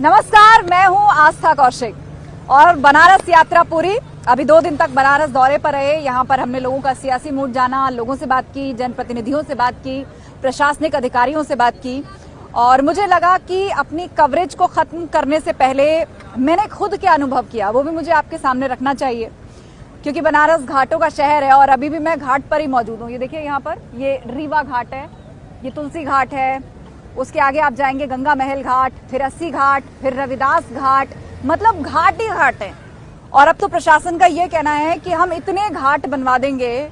नमस्कार, मैं हूं आस्था कौशिक और बनारस यात्रा पूरी। अभी 2 दिन तक बनारस दौरे पर रहे। यहाँ पर हमने लोगों का सियासी मूड जाना, लोगों से बात की, जनप्रतिनिधियों से बात की, प्रशासनिक अधिकारियों से बात की और मुझे लगा कि अपनी कवरेज को खत्म करने से पहले मैंने खुद क्या अनुभव किया वो भी मुझे आपके सामने रखना चाहिए, क्योंकि बनारस घाटों का शहर है और अभी भी मैं घाट पर ही मौजूद हूँ। ये देखिए, यहाँ पर ये रीवा घाट है, ये तुलसी घाट है, उसके आगे आप जाएंगे गंगा महल घाट, फिर अस्सी घाट, फिर रविदास घाट, मतलब घाट ही घाट है। और अब तो प्रशासन का ये कहना है कि हम इतने घाट बनवा देंगे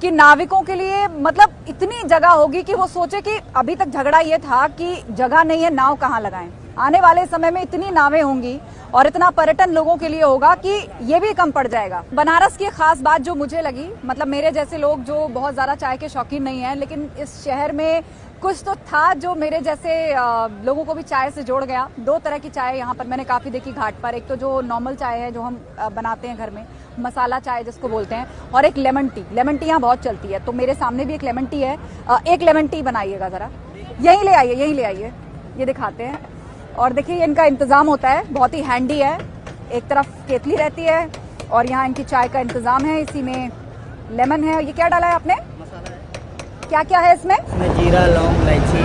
कि नाविकों के लिए मतलब इतनी जगह होगी कि वो सोचे कि अभी तक झगड़ा ये था कि जगह नहीं है, नाव कहाँ लगाएं। आने वाले समय में इतनी नावें होंगी और इतना पर्यटन लोगों के लिए होगा कि ये भी कम पड़ जाएगा। बनारस की खास बात जो मुझे लगी, मतलब मेरे जैसे लोग जो बहुत ज्यादा चाय के शौकीन नहीं है, लेकिन इस शहर में कुछ तो था जो मेरे जैसे लोगों को भी चाय से जोड़ गया। 2 तरह की चाय यहाँ पर मैंने काफी देखी घाट पर। एक तो जो नॉर्मल चाय है जो हम बनाते हैं घर में, मसाला चाय जिसको बोलते हैं, और एक लेमन टी। लेमन टी यहाँ बहुत चलती है, तो मेरे सामने भी एक लेमन टी है। एक लेमन टी बनाइएगा जरा, यहीं ले आइए, यहीं ले आइए, ये दिखाते हैं। और देखिए इनका इंतजाम होता है, बहुत ही हैंडी है। एक तरफ केतली रहती है और यहाँ इनकी चाय का इंतजाम है। इसी में लेमन है। ये क्या डाला है आपने? क्या क्या है इसमें? जीरा, लौंग, इलायची,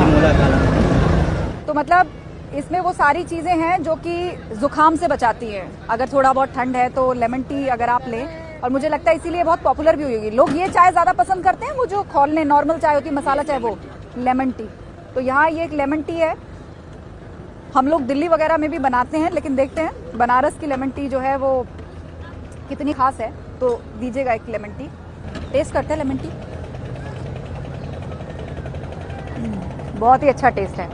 मूला काला। तो मतलब इसमें वो सारी चीजें हैं जो कि जुकाम से बचाती हैं। अगर थोड़ा बहुत ठंड है तो लेमन टी अगर आप लें, और मुझे लगता है इसीलिए बहुत पॉपुलर भी हुई होगी। लोग ये चाय ज्यादा पसंद करते हैं, वो जो खोलने नॉर्मल चाय होती है, मसाला चाय, वो लेमन टी। तो यहाँ ये एक लेमन टी है। हम लोग दिल्ली वगैरह में भी बनाते हैं, लेकिन देखते हैं बनारस की लेमन टी जो है वो कितनी खास है। तो दीजिएगा एक लेमन टी, टेस्ट करते हैं लेमन टी। बहुत ही अच्छा टेस्ट है।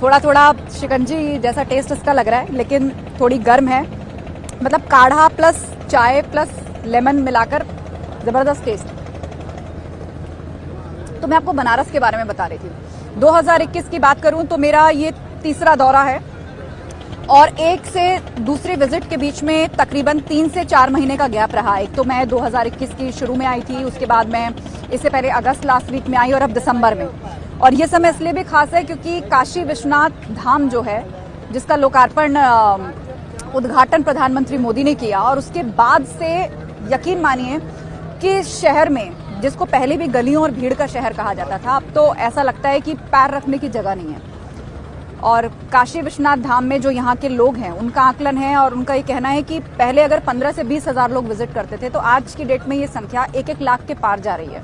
थोड़ा थोड़ा शिकंजी जैसा टेस्ट इसका लग रहा है, लेकिन थोड़ी गर्म है। मतलब काढ़ा प्लस चाय प्लस लेमन मिलाकर जबरदस्त टेस्ट। तो मैं आपको बनारस के बारे में बता रही थी। 2021 की बात करूं तो मेरा ये तीसरा दौरा है और एक से दूसरे विजिट के बीच में तकरीबन 3 से 4 महीने का गैप रहा। एक तो मैं 2021 की शुरू में आई थी, उसके बाद मैं इससे पहले अगस्त लास्ट वीक में आई और अब दिसंबर में। और ये समय इसलिए भी खास है क्योंकि काशी विश्वनाथ धाम जो है, जिसका लोकार्पण उद्घाटन प्रधानमंत्री मोदी ने किया, और उसके बाद से यकीन मानिए कि शहर में, जिसको पहले भी गलियों और भीड़ का शहर कहा जाता था, अब तो ऐसा लगता है कि पैर रखने की जगह नहीं है। और काशी विश्वनाथ धाम में जो यहाँ के लोग हैं, उनका आकलन है और उनका ये कहना है कि पहले अगर 15 से 20 हजार लोग विजिट करते थे, तो आज की डेट में ये संख्या 1-1 लाख के पार जा रही है।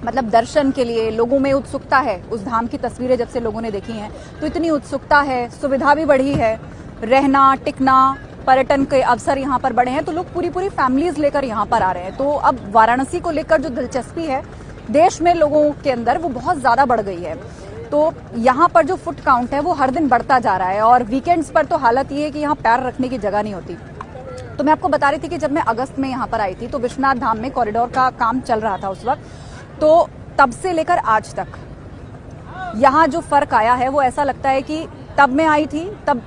मतलब दर्शन के लिए लोगों में उत्सुकता है। उस धाम की तस्वीरें जब से लोगों ने देखी हैं तो इतनी उत्सुकता है, सुविधा भी बढ़ी है, रहना टिकना, पर्यटन के अवसर यहाँ पर बढ़े हैं, तो लोग पूरी पूरी फैमिलीज लेकर यहाँ पर आ रहे हैं। तो अब वाराणसी को लेकर जो दिलचस्पी है देश में लोगों के अंदर, वो बहुत ज्यादा बढ़ गई है। तो यहाँ पर जो फुट काउंट है वो हर दिन बढ़ता जा रहा है और वीकेंड्स पर तो हालत ये है कि यहाँ पैर रखने की जगह नहीं होती। तो मैं आपको बता रही थी कि जब मैं अगस्त में यहाँ पर आई थी तो विश्वनाथ धाम में कॉरिडोर का काम चल रहा था उस वक्त। तो तब से लेकर आज तक यहाँ जो फर्क आया है वो ऐसा लगता है कि तब मैं आई थी तब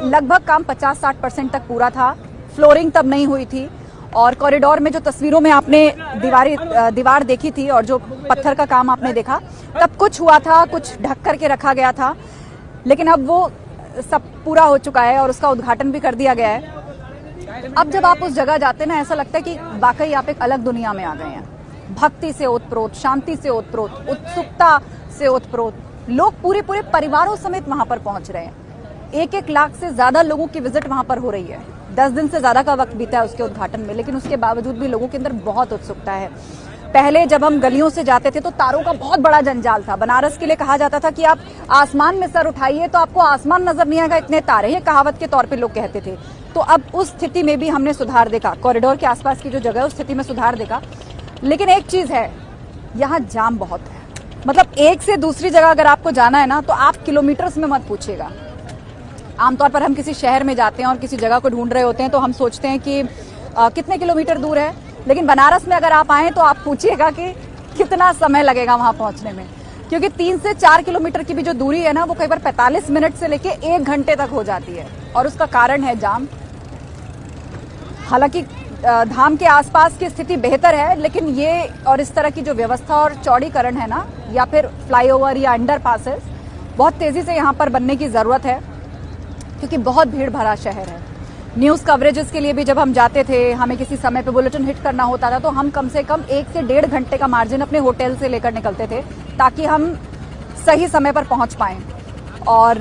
लगभग काम 50-60% तक पूरा था। फ्लोरिंग तब नहीं हुई थी और कॉरिडोर में जो तस्वीरों में आपने दीवार देखी थी और जो पत्थर का काम आपने देखा, तब कुछ हुआ था, कुछ ढक करके रखा गया था, लेकिन अब वो सब पूरा हो चुका है और उसका उद्घाटन भी कर दिया गया है। अब जब आप उस जगह जाते हैं ना, ऐसा लगता है कि वाकई आप एक अलग दुनिया में आ गए हैं। भक्ति से ओतप्रोत, शांति से ओतप्रोत, उत्सुकता से ओतप्रोत लोग पूरे पूरे परिवारों समेत वहां पर पहुंच रहे हैं। 1-1 लाख से ज्यादा लोगों की विजिट वहां पर हो रही है। 10 दिन से ज्यादा का वक्त बीता है उसके उद्घाटन में, लेकिन उसके बावजूद भी लोगों के अंदर बहुत उत्सुकता है। पहले जब हम गलियों से जाते थे तो तारों का बहुत बड़ा जंजाल था। बनारस के लिए कहा जाता था कि आप आसमान में सर उठाइए तो आपको आसमान नजर नहीं आएगा, इतने तारे, ये कहावत के तौर पे लोग कहते थे। तो अब उस स्थिति में भी हमने सुधार देखा। कॉरिडोर के आसपास की जो जगह है उस स्थिति में सुधार देखा। लेकिन एक चीज है, यहाँ जाम बहुत है। मतलब एक से दूसरी जगह अगर आपको जाना है ना, तो आप किलोमीटर्स में मत पूछिएगा। आमतौर पर हम किसी शहर में जाते हैं और किसी जगह को ढूंढ रहे होते हैं तो हम सोचते हैं कि कितने किलोमीटर दूर है, लेकिन बनारस में अगर आप आए तो आप पूछिएगा कि कितना समय लगेगा वहां पहुंचने में, क्योंकि 3 से 4 किलोमीटर की भी जो दूरी है ना, वो कई बार 45 मिनट से लेके 1 घंटे तक हो जाती है और उसका कारण है जाम। हालांकि धाम के आसपास की स्थिति बेहतर है, लेकिन ये और इस तरह की जो व्यवस्था और चौड़ीकरण है ना, या फिर फ्लाईओवर या अंडरपासेस बहुत तेजी से यहाँ पर बनने की जरूरत है। क्योंकि बहुत भीड़ भरा शहर है। न्यूज़ कवरेजेस के लिए भी जब हम जाते थे, हमें किसी समय पे बुलेटिन हिट करना होता था, तो हम कम से कम 1 से 1.5 घंटे का मार्जिन अपने होटल से लेकर निकलते थे ताकि हम सही समय पर पहुंच पाएं। और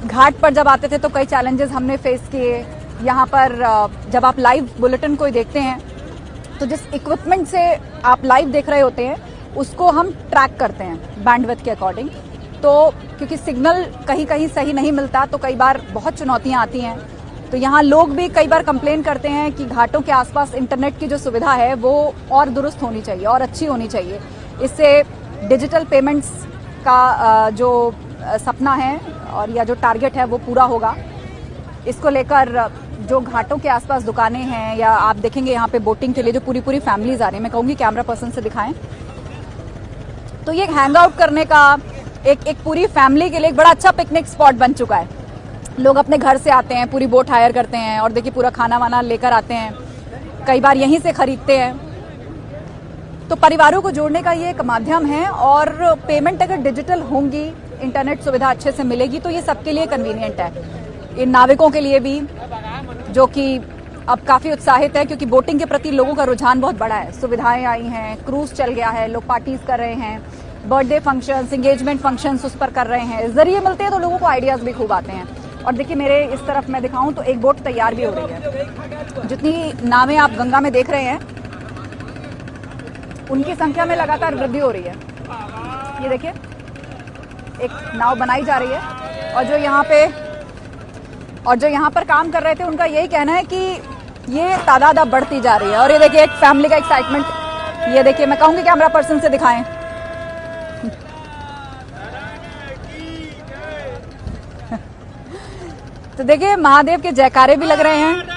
घाट पर जब आते थे तो कई चैलेंजेस हमने फेस किए। यहाँ पर जब आप लाइव बुलेटिन कोई देखते हैं तो जिस इक्विपमेंट से आप लाइव देख रहे होते हैं उसको हम ट्रैक करते हैं बैंडविड्थ के अकॉर्डिंग। तो क्योंकि सिग्नल कहीं कहीं सही नहीं मिलता तो कई बार बहुत चुनौतियां आती हैं। तो यहाँ लोग भी कई बार कंप्लेन करते हैं कि घाटों के आसपास इंटरनेट की जो सुविधा है वो और दुरुस्त होनी चाहिए और अच्छी होनी चाहिए। इससे डिजिटल पेमेंट्स का जो सपना है और या जो टारगेट है वो पूरा होगा। इसको लेकर जो घाटों के आसपास दुकानें हैं या आप देखेंगे यहाँ पे बोटिंग के लिए जो पूरी पूरी फैमिलीज आ रही हैं, मैं कहूँगी कैमरा पर्सन से दिखाएं, तो ये हैंग आउट करने का एक पूरी फैमिली के लिए एक बड़ा अच्छा पिकनिक स्पॉट बन चुका है। लोग अपने घर से आते हैं, पूरी बोट हायर करते हैं और देखिए पूरा खाना वाना लेकर आते हैं, कई बार यहीं से खरीदते हैं। तो परिवारों को जोड़ने का ये एक माध्यम है और पेमेंट अगर डिजिटल होंगी, इंटरनेट सुविधा अच्छे से मिलेगी तो ये सबके लिए कन्वीनियंट है। इन नाविकों के लिए भी जो कि अब काफी उत्साहित है क्योंकि बोटिंग के प्रति लोगों का रुझान बहुत बड़ा है। सुविधाएं आई हैं, क्रूज चल गया है, लोग पार्टीज कर रहे हैं, बर्थडे फंक्शंस, एंगेजमेंट फंक्शंस उस पर कर रहे हैं। जरिए मिलते हैं तो लोगों को आइडियाज भी खूब आते हैं। और देखिए मेरे इस तरफ मैं दिखाऊं तो एक बोट तैयार भी हो रही है। जितनी नावें आप गंगा में देख रहे हैं उनकी संख्या में लगातार वृद्धि हो रही है। ये देखिए एक नाव बनाई जा रही है और जो यहाँ पर काम कर रहे थे उनका यही कहना है कि ये तादाद अब बढ़ती जा रही है। और ये देखिए एक फैमिली का एक्साइटमेंट, ये देखिए मैं कहूंगी कैमरा पर्सन से दिखाएं। तो देखिए महादेव के जयकारे भी लग रहे हैं।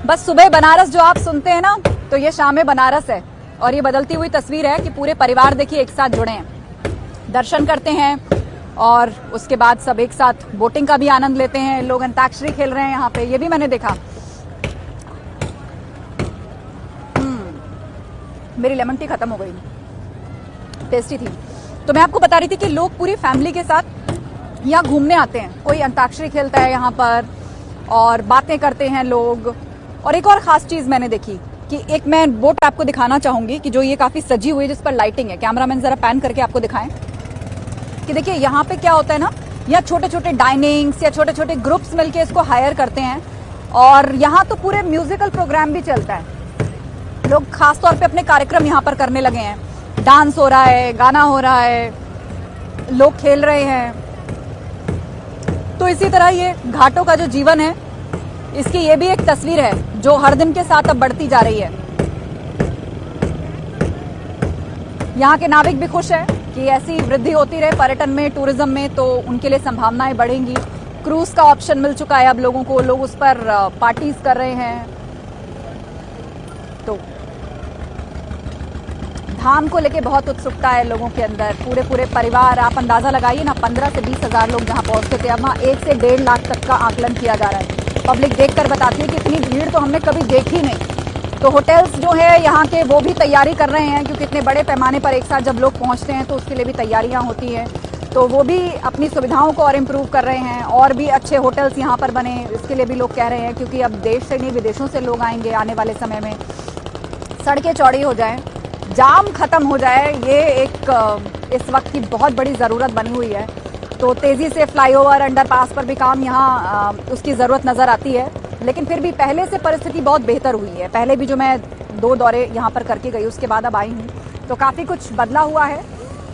बस सुबह बनारस जो आप सुनते हैं ना, तो ये शाम में बनारस है और ये बदलती हुई तस्वीर है कि पूरे परिवार देखिए एक साथ जुड़े हैं, दर्शन करते हैं और उसके बाद सब एक साथ बोटिंग का भी आनंद लेते हैं। लोग अंताक्षरी खेल रहे हैं यहाँ पे, ये भी मैंने देखा। मेरी लेमन टी खत्म हो गई, टेस्टी थी। तो मैं आपको बता रही थी कि लोग पूरी फैमिली के साथ यहाँ घूमने आते हैं। कोई अंताक्षरी खेलता है यहाँ पर और बातें करते हैं लोग। और एक और खास चीज मैंने देखी कि एक मैं बोट आपको दिखाना चाहूंगी कि जो ये काफी सजी हुई है, जिस पर लाइटिंग है। कैमरामैन जरा पैन करके आपको दिखाएं कि देखिए यहाँ पे क्या होता है ना, यहाँ छोटे छोटे डाइनिंग्स या छोटे छोटे ग्रुप्स मिलके इसको हायर करते हैं और यहाँ तो पूरे म्यूजिकल प्रोग्राम भी चलता है। लोग खासतौर पे अपने कार्यक्रम यहाँ पर करने लगे हैं, डांस हो रहा है, गाना हो रहा है, लोग खेल रहे हैं। तो इसी तरह ये घाटों का जो जीवन है, इसकी ये भी एक तस्वीर है जो हर दिन के साथ अब बढ़ती जा रही है। यहाँ के नाविक भी खुश है कि ऐसी वृद्धि होती रहे पर्यटन में, टूरिज्म में, तो उनके लिए संभावनाएं बढ़ेंगी। क्रूज का ऑप्शन मिल चुका है अब लोगों को, लोग उस पर पार्टीज कर रहे हैं। तो धाम को लेके बहुत उत्सुकता है लोगों के अंदर। पूरे परिवार, आप अंदाजा लगाइए ना, 15 से 20 हजार लोग जहां पहुंचते थे, अब वहां 1 से 1.5 लाख तक का आकलन किया जा रहा है। पब्लिक देखकर बताती है कि इतनी भीड़ तो हमने कभी देखी नहीं। तो होटल्स जो है यहाँ के वो भी तैयारी कर रहे हैं क्योंकि इतने बड़े पैमाने पर एक साथ जब लोग पहुंचते हैं तो उसके लिए भी तैयारियां होती हैं। तो वो भी अपनी सुविधाओं को और इम्प्रूव कर रहे हैं और भी अच्छे होटल्स यहाँ पर बने, इसके लिए भी लोग कह रहे हैं। क्योंकि अब देश से नहीं विदेशों से लोग आएंगे आने वाले समय में। सड़कें चौड़ी हो जाएं, जाम खत्म हो जाए, ये एक इस वक्त की बहुत बड़ी ज़रूरत बनी हुई है। तो तेज़ी से फ्लाईओवर, अंडरपास पर भी काम यहाँ उसकी ज़रूरत नज़र आती है। लेकिन फिर भी पहले से परिस्थिति बहुत बेहतर हुई है। पहले भी जो मैं 2 दौरे यहाँ पर करके गई, उसके बाद अब आई हूँ, तो काफ़ी कुछ बदला हुआ है।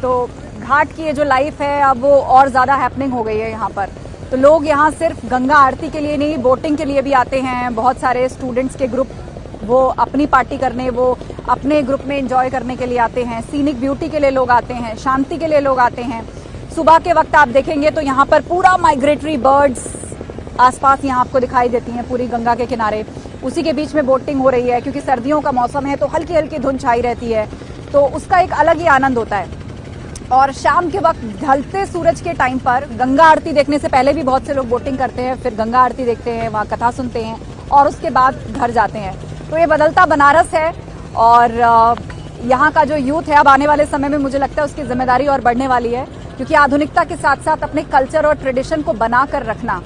तो घाट की ये जो लाइफ है अब वो और ज़्यादा हैपनिंग हो गई है यहाँ पर। तो लोग यहाँ सिर्फ गंगा आरती के लिए नहीं, बोटिंग के लिए भी आते हैं। बहुत सारे स्टूडेंट्स के ग्रुप वो अपनी पार्टी करने, वो अपने ग्रुप में एंजॉय करने के लिए आते हैं। सीनिक ब्यूटी के लिए लोग आते हैं, शांति के लिए लोग आते हैं। सुबह के वक्त आप देखेंगे तो यहाँ पर पूरा माइग्रेटरी बर्ड्स आसपास यहाँ आपको दिखाई देती हैं पूरी गंगा के किनारे। उसी के बीच में बोटिंग हो रही है क्योंकि सर्दियों का मौसम है तो हल्की हल्की धुंध छाई रहती है, तो उसका एक अलग ही आनंद होता है। और शाम के वक्त ढलते सूरज के टाइम पर गंगा आरती देखने से पहले भी बहुत से लोग बोटिंग करते हैं, फिर गंगा आरती देखते हैं, वहाँ कथा सुनते हैं और उसके बाद घर जाते हैं। तो ये बदलता बनारस है और यहाँ का जो यूथ है अब आने वाले समय में मुझे लगता है उसकी जिम्मेदारी और बढ़ने वाली है, क्योंकि आधुनिकता के साथ साथ अपने कल्चर और ट्रेडिशन को बनाकर रखना,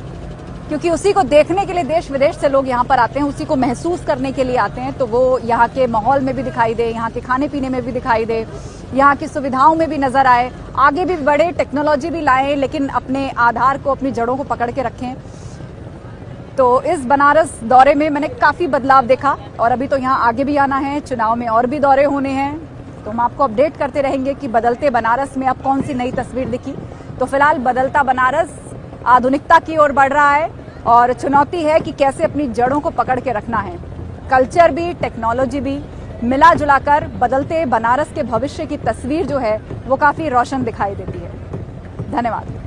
क्योंकि उसी को देखने के लिए देश विदेश से लोग यहाँ पर आते हैं, उसी को महसूस करने के लिए आते हैं। तो वो यहाँ के माहौल में भी दिखाई दे, यहाँ के खाने पीने में भी दिखाई दे, यहाँ की सुविधाओं में भी नजर आए, आगे भी बढ़े, टेक्नोलॉजी भी लाएं, लेकिन अपने आधार को, अपनी जड़ों को पकड़ के रखें। तो इस बनारस दौरे में मैंने काफी बदलाव देखा और अभी तो यहाँ आगे भी आना है, चुनाव में और भी दौरे होने हैं, तो हम आपको अपडेट करते रहेंगे कि बदलते बनारस में अब कौन सी नई तस्वीर दिखी। तो फिलहाल बदलता बनारस आधुनिकता की ओर बढ़ रहा है और चुनौती है कि कैसे अपनी जड़ों को पकड़ के रखना है। कल्चर भी, टेक्नोलॉजी भी मिला जुलाकर बदलते बनारस के भविष्य की तस्वीर जो है वो काफी रोशन दिखाई देती है। धन्यवाद।